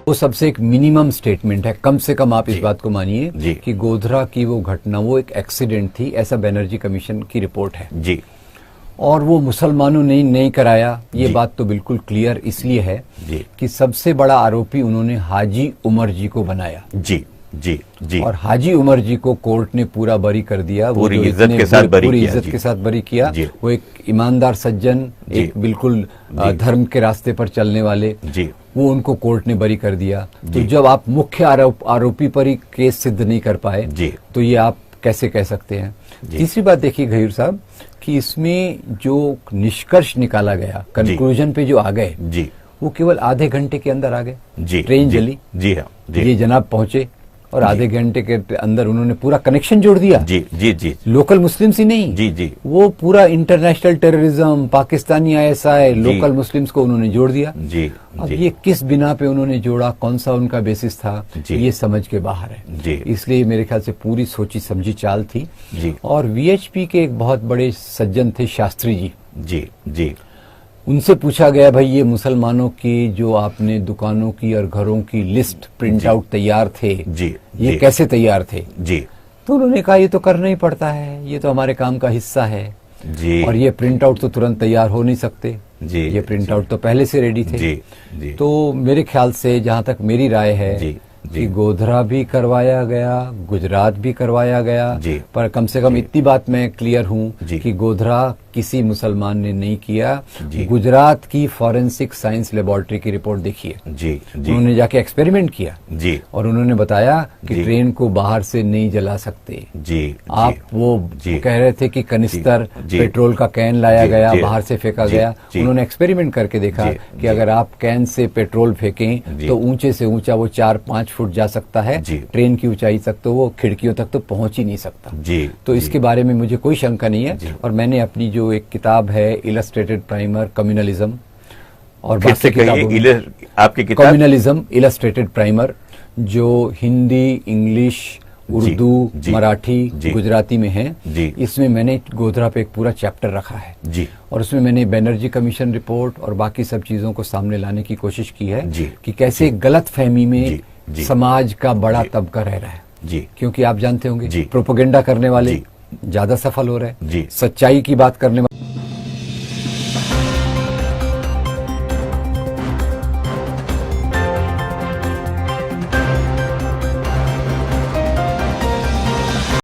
वो सबसे एक मिनिमम स्टेटमेंट है, कम से कम आप इस बात को मानिए कि गोधरा की वो घटना वो एक एक्सीडेंट थी, ऐसा बनर्जी कमीशन की रिपोर्ट है जी। और वो मुसलमानों ने नहीं कराया, ये बात तो बिल्कुल क्लियर इसलिए है कि सबसे बड़ा आरोपी उन्होंने हाजी उमर जी को बनाया जी जी जी। और हाजी उमर जी को कोर्ट ने पूरा बरी कर दिया, पूरी इज्जत के साथ बरी किया। वो एक ईमानदार सज्जन, एक बिल्कुल धर्म के रास्ते पर चलने वाले, वो उनको कोर्ट ने बरी कर दिया। तो जब आप मुख्य आरोपी पर ही केस सिद्ध नहीं कर पाए तो ये आप कैसे कह सकते हैं। तीसरी बात देखिए घयूर साहब कि इसमें जो निष्कर्ष निकाला गया, कंक्लूजन पे जो आ गए वो केवल आधे घंटे के अंदर आ गए। ट्रेन चली जी हाँ, ये जनाब पहुंचे और आधे घंटे के अंदर उन्होंने पूरा कनेक्शन जोड़ दिया जी जी जी। लोकल मुस्लिम्स ही नहीं जी जी, वो पूरा international terrorism, Pakistani ISI, local Muslims को उन्होंने जोड़ दिया जी। अब ये किस बिना पे उन्होंने जोड़ा, कौन सा उनका बेसिस था, ये समझ के बाहर है जी। इसलिए मेरे ख्याल से पूरी सोची समझी चाल थी जी। और VHP के एक बहुत बड़े सज्जन थे शास्त्री जी जी जी, उनसे पूछा गया भाई ये मुसलमानों की जो आपने दुकानों की और घरों की लिस्ट प्रिंट आउट तैयार थे जी, ये कैसे तैयार थे जी। तो उन्होंने कहा ये तो करना ही पड़ता है, ये तो हमारे काम का हिस्सा है जी। और ये प्रिंट आउट तो तुरंत तैयार हो नहीं सकते जी, ये प्रिंट आउट तो पहले से रेडी थे जी, जी। तो मेरे ख्याल से जहां तक मेरी राय है कि गोधरा भी करवाया गया, गुजरात भी करवाया गया, पर कम से कम इतनी बात मैं क्लियर हूं कि गोधरा किसी मुसलमान ने नहीं किया। गुजरात की फॉरेंसिक साइंस लेबोरेटरी की रिपोर्ट देखिए जी, उन्होंने जाके एक्सपेरिमेंट किया जी। और उन्होंने बताया कि ट्रेन को बाहर से नहीं जला सकते जी। आप वो कह रहे थे कि कनिस्तर पेट्रोल का कैन लाया गया, बाहर से फेंका गया, उन्होंने एक्सपेरिमेंट करके देखा कि अगर आप कैन से पेट्रोल फेंकें तो ऊंचे से ऊंचा वो 4-5 फुट जा सकता है, ट्रेन की ऊंचाई तक तो वो खिड़कियों तक तो पहुंच ही नहीं सकता जी। तो इसके बारे में मुझे कोई शंका नहीं है। और मैंने अपनी जो एक किताब है इलस्ट्रेटेड प्राइमर कम्युनलिज्म, और बाकी आपकी किताब कम्युनलिज्म इलस्ट्रेटेड प्राइमर जो हिंदी, इंग्लिश, उर्दू, मराठी, गुजराती में है, इसमें मैंने गोधरा पे एक पूरा चैप्टर रखा है जी। और उसमें मैंने बनर्जी कमीशन रिपोर्ट और बाकी सब चीजों को सामने लाने की कोशिश की है कि कैसे गलत फहमी में समाज का बड़ा तबका रह रहा है जी। क्योंकि आप जानते होंगे प्रोपेगेंडा करने वाले ज्यादा सफल हो रहे हैं, सच्चाई की बात करने वाले